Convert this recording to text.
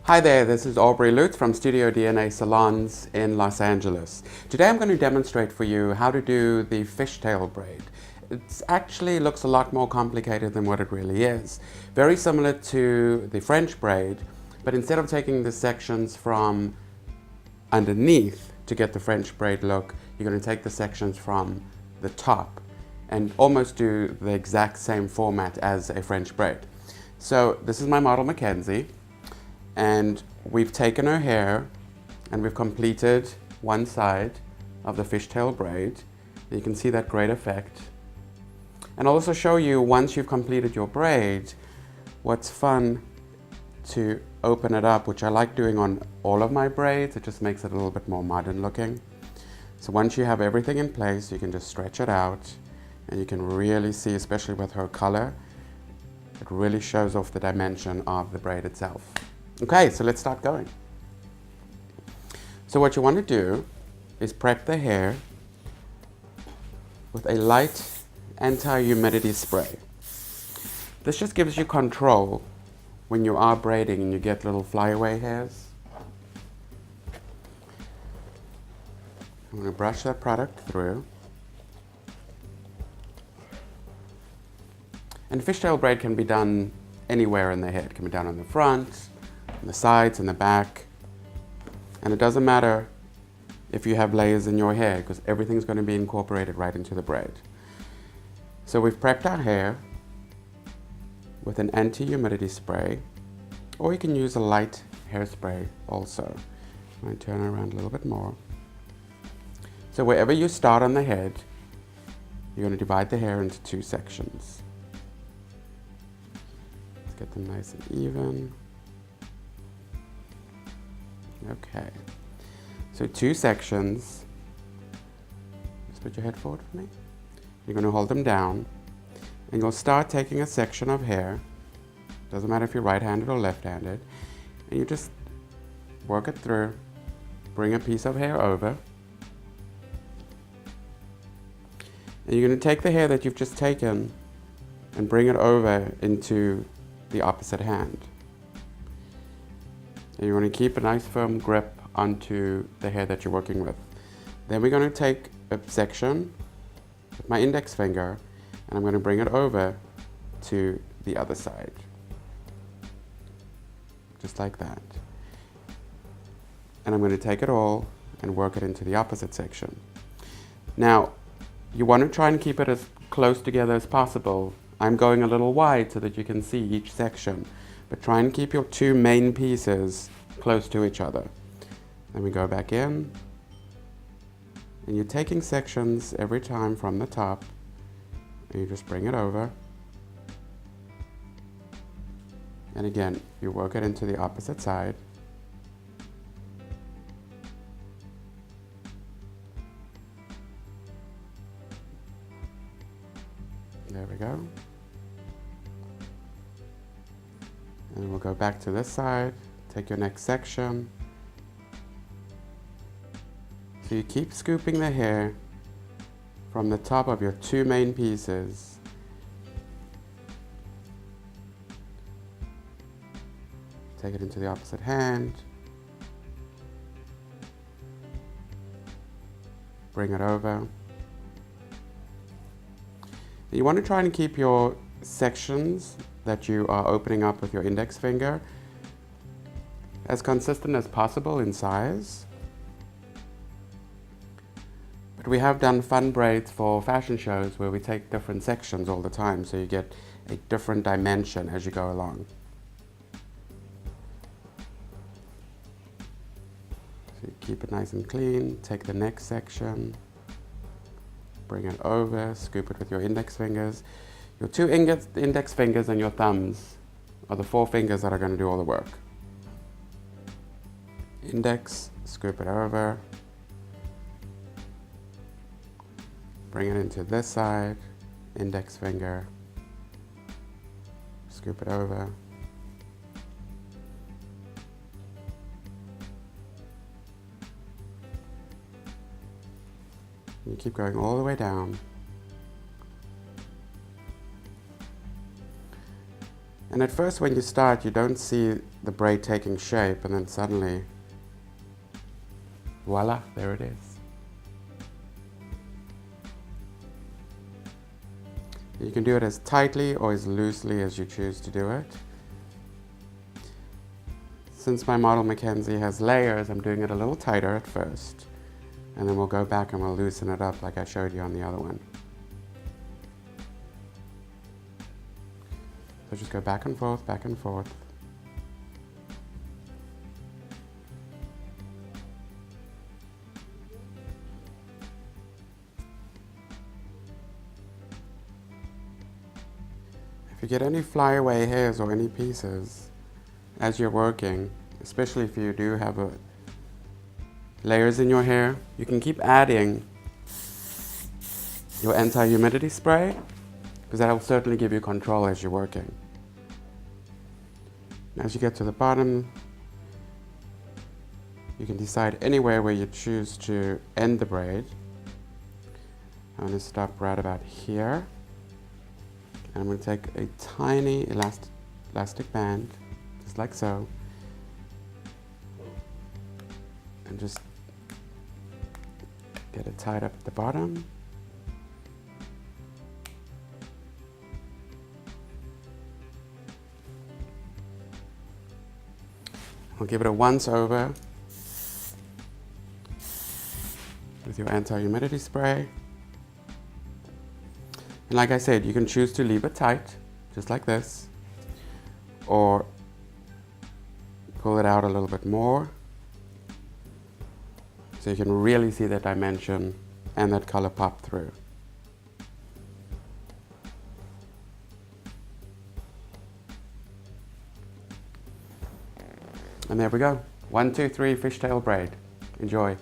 Hi there, this is Aubrey Lutz from Studio DNA Salons in Los Angeles. Today I'm going to demonstrate for you how to do the fishtail braid. It actually looks a lot more complicated than what it really is. Very similar to the French braid, but instead of taking the sections from underneath to get the French braid look, you're going to take the sections from the top and almost do the exact same format as a French braid. So this is my model Mackenzie, and we've taken her hair and we've completed one side of the fishtail braid. You can see that great effect. And I'll also show you, once you've completed your braid, what's fun to open it up, which I like doing on all of my braids. It just makes it a little bit more modern looking. So once you have everything in place, you can just stretch it out and you can really see, especially with her color, it really shows off the dimension of the braid itself. Okay, so let's start going. So what you want to do is prep the hair with a light anti-humidity spray. This just gives you control when you are braiding and you get little flyaway hairs. I'm going to brush that product through. And fishtail braid can be done anywhere in the head. It can be done on the front, on the sides, and the back. And it doesn't matter if you have layers in your hair, because everything's going to be incorporated right into the braid. So we've prepped our hair with an anti-humidity spray, or you can use a light hairspray also. I'm going to turn it around a little bit more. So wherever you start on the head, you're going to divide the hair into two sections. Let's get them nice and even. Okay, so two sections. Just put your head forward for me. You're going to hold them down, and you'll start taking a section of hair. Doesn't matter if you're right-handed or left-handed. And you just work it through. Bring a piece of hair over. And you're going to take the hair that you've just taken and bring it over into the opposite hand. And you're going to keep a nice firm grip onto the hair that you're working with. Then we're going to take a section with my index finger, and I'm going to bring it over to the other side. Just like that. And I'm going to take it all and work it into the opposite section. Now, you want to try and keep it as close together as possible. I'm going a little wide so that you can see each section, but try and keep your two main pieces close to each other. Then we go back in, and you're taking sections every time from the top, and you just bring it over. And again, you work it into the opposite side. There we go. And we'll go back to this side, take your next section. So you keep scooping the hair from the top of your two main pieces. Take it into the opposite hand. Bring it over. You want to try and keep your sections that you are opening up with your index finger as consistent as possible in size. But we have done fun braids for fashion shows where we take different sections all the time, so you get a different dimension as you go along. So you keep it nice and clean, take the next section, bring it over, scoop it with your index fingers. Your two index fingers and your thumbs are the four fingers that are going to do all the work. Index, scoop it over, bring it into this side, index finger, scoop it over. And you keep going all the way down. And at first when you start, you don't see the braid taking shape, and then suddenly, voila, there it is. You can do it as tightly or as loosely as you choose to do it. Since my model Mackenzie has layers, I'm doing it a little tighter at first, and then we'll go back and we'll loosen it up like I showed you on the other one. So just go back and forth, back and forth. If you get any flyaway hairs or any pieces as you're working, especially if you do have layers in your hair, you can keep adding your anti-humidity spray, because that will certainly give you control as you're working. As you get to the bottom, you can decide anywhere where you choose to end the braid. I'm going to stop right about here. And I'm going to take a tiny elastic band, just like so, and just get it tied up at the bottom. I'll give it a once over with your anti-humidity spray. And like I said, you can choose to leave it tight, just like this, or pull it out a little bit more so you can really see that dimension and that color pop through. And there we go. 1, 2, 3 fishtail braid. Enjoy.